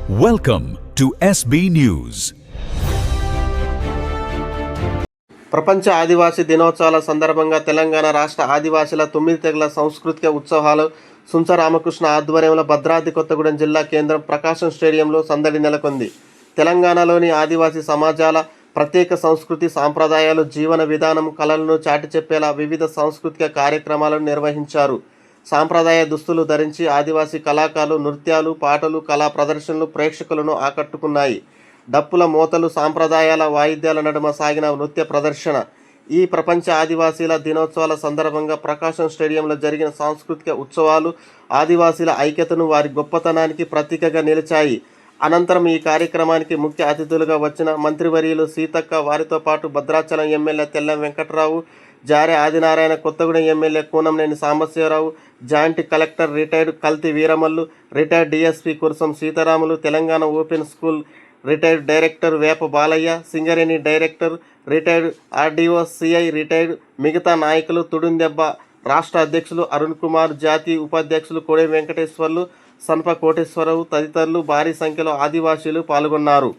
Welcome to SB News. ప్రపంచ ఆదివాసీ దినోత్సవాల సందర్భంగా తెలంగాణ రాష్ట్ర ఆదివాసీల 9 తెగల సాంస్కృతిక ఉత్సవాలు సుంచ రామకృష్ణ ఆధ్వర్యంలో భద్రాద్రి కొత్తగూడెం జిల్లా కేంద్రం ప్రకాశం స్టేడియంలో సందడి నెలకొంది. తెలంగాణలోని ఆదివాసీ సమాజాల ప్రత్యేక సంస్కృతి, సాంప్రదాయాలు, జీవన విధానం, కళలను చాటి చెప్పేలా వివిధ సాంస్కృతిక కార్యక్రమాలను నిర్వహించారు. సాంప్రదాయ దుస్తులు ధరించి ఆదివాసీ కళాకారులు నృత్యాలు, పాటలు, కళా ప్రదర్శనలు ప్రేక్షకులను ఆకట్టుకున్నాయి. డప్పుల మోతలు, సాంప్రదాయాల వాయిద్యాల నడుమ సాగిన నృత్య ప్రదర్శన ఈ ప్రపంచ ఆదివాసీల దినోత్సవాల సందర్భంగా ప్రకాశం స్టేడియంలో జరిగిన సాంస్కృతిక ఉత్సవాలు ఆదివాసీల ఐక్యతను, వారి గొప్పతనానికి ప్రతీకగా నిలిచాయి. అనంతరం ఈ కార్యక్రమానికి ముఖ్య అతిథులుగా వచ్చిన మంత్రివర్యులు సీతక్క, వారితో పాటు Bhadrachalam MLA Tellam Venkatrao, Jare Adinarayana, Kothagudem MLA Kunamneni Sambasivarao, joint collector retired Kalti Veeramallu, retired DSP Kurasam Seetharamulu, Telangana open school retired director Vepa Balaiah, Singareni director retired RDO CI retired, మిగతా నాయకులు, తుడుందెబ్బ రాష్ట్ర అధ్యక్షులు అరుణ్ కుమార్, జాతీయ ఉపాధ్యక్షులు కోడెం వెంకటేశ్వర్లు, సన్ప కోటేశ్వరరావు తదితరులు భారీ సంఖ్యలో ఆదివాసీలు పాల్గొన్నారు.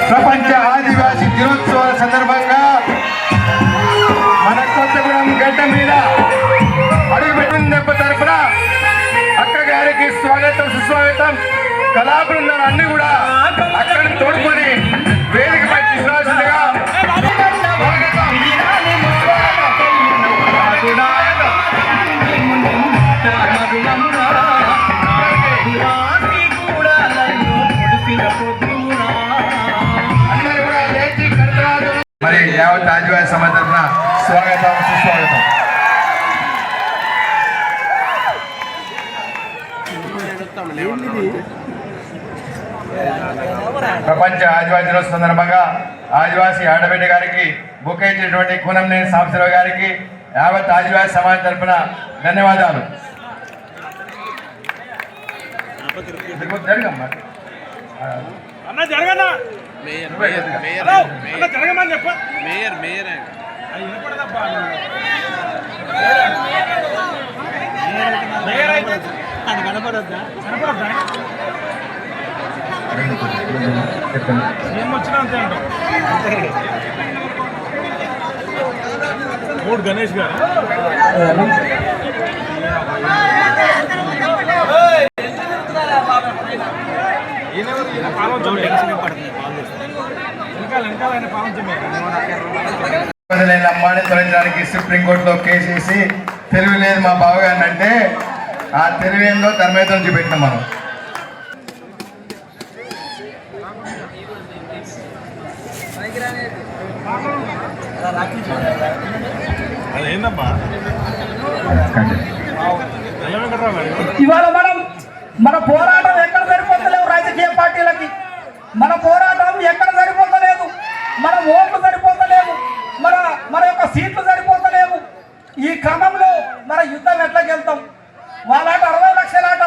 ప్రపంచ ఆదివాసీ దినోత్సవాల సందర్భంగా మన కొత్తగూడెం గడ్డ మీద అడుగుపెట్టిన తరపున అక్క గారికి స్వాగతం, సుస్వాగతం. కళా బృందాలు అన్ని కూడా అక్కడ తోడుకొని వేదికపై తీసుకురావాల్సిందిగా మరి యావత్ ఆదివాసీ సమాజం తరఫున స్వాగతం, సుస్వాగతం. ప్రపంచ ఆదివాసీ దినోత్సవం సందర్భంగా ఆదివాసీ ఆడబిడ్డ గారికి బుక్ ఇచ్చినటువంటి కూనంనేని సాంబశివరావు గారికి యావత్ ఆదివాసీ సమాజం తరఫున ధన్యవాదాలు. మూడు గణేష్ గారు అమ్మాయిని తొలగించడానికి సుప్రీంకోర్టులో కేసు వేసి తెలివి లేదు మా బావగారిని అంటే ఆ తెలివేందో ధర్మేతం చూపెట్టినాం మనం. ఇవాళ మన పోరాటం ఎక్కడ సరిపోతలేవు, రాజకీయ పార్టీలకి మన పోరాటం ఎక్కడ సరిపోతలేదు, మన ఓట్లు సరిపోతలేవు, మన యొక్క సీట్లు సరిపోతలేవు. ఈ క్రమంలో మన యుద్ధం ఎట్లకి వెళ్తాం? వాళ్ళాట 60 లక్షలాట,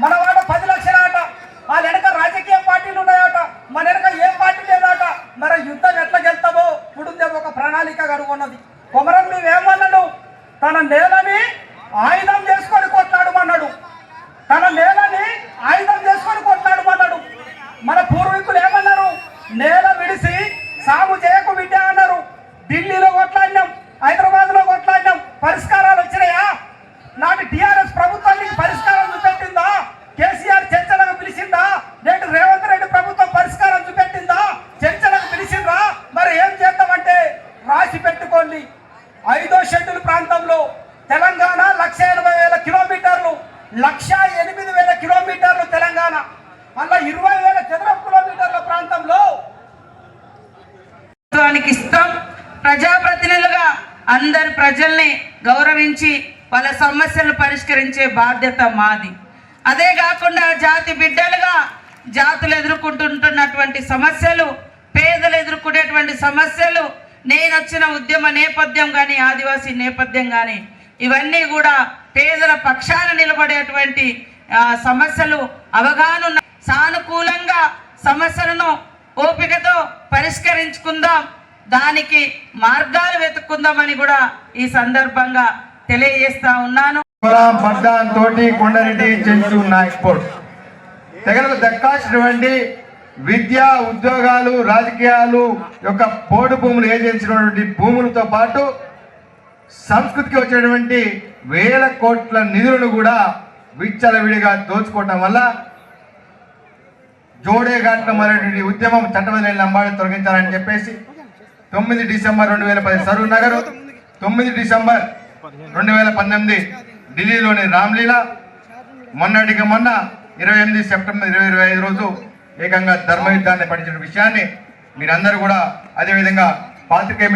మన వాట 10 లక్షలాట. వాళ్ళ వెనక రాజకీయ పార్టీలు ఉన్నాయట, మన వెనక ఏ పార్టీ లేదట. మరి ప్రాంతంలో ఇస్తాం. ప్రజాప్రతినిధులుగా అందరు ప్రజల్ని గౌరవించి వాళ్ళ సమస్యలు పరిష్కరించే బాధ్యత మాది. అదే కాకుండా జాతి బిడ్డలుగా జాతులు ఎదుర్కొంటున్నటువంటి సమస్యలు, పేదలు ఎదుర్కొనేటువంటి సమస్యలు, నేను వచ్చిన ఉద్యమ నేపథ్యం కానీ ఆదివాసీ నేపథ్యం కానీ ఇవన్నీ కూడా పేదల పక్షాన నిలబడేటువంటి సమస్యలు అవగాహన సానుకూలంగా సమస్యలను ఓపికతో పరిష్కరించుకుందాం, దానికి మార్గాలు వెతుక్కుందామని కూడా ఈ సందర్భంగా తెలియజేస్తా ఉన్నాను. తోటి కొండారెడ్డి చెంచు నాయక్పూర్ తెగలకు దక్కాల్సినటువంటి విద్య, ఉద్యోగాలు, రాజకీయాలు యొక్క పోడు భూములు ఏజెన్సినటువంటి భూములతో పాటు సంస్కృతికి వచ్చేటువంటి వేల కోట్ల నిధులను కూడా విచ్చలవిడిగా దోచుకోవటం వల్ల జోడేఘాట్ల అనేటువంటి ఉద్యమం చట్టబద్ధ లంబాడి తొలగించాలని చెప్పేసి 9 డిసెంబర్ 2010 సరూర్ నగర్, 9 డిసెంబర్ 2018 ఢిల్లీలోని రామ్లీలా, మొన్నటికి మొన్న 28 సెప్టెంబర్ 2025 రోజు ఏకంగా ధర్మయుద్ధాన్ని పఠించిన విషయాన్ని మీరందరూ కూడా అదేవిధంగా పాత్రికేయ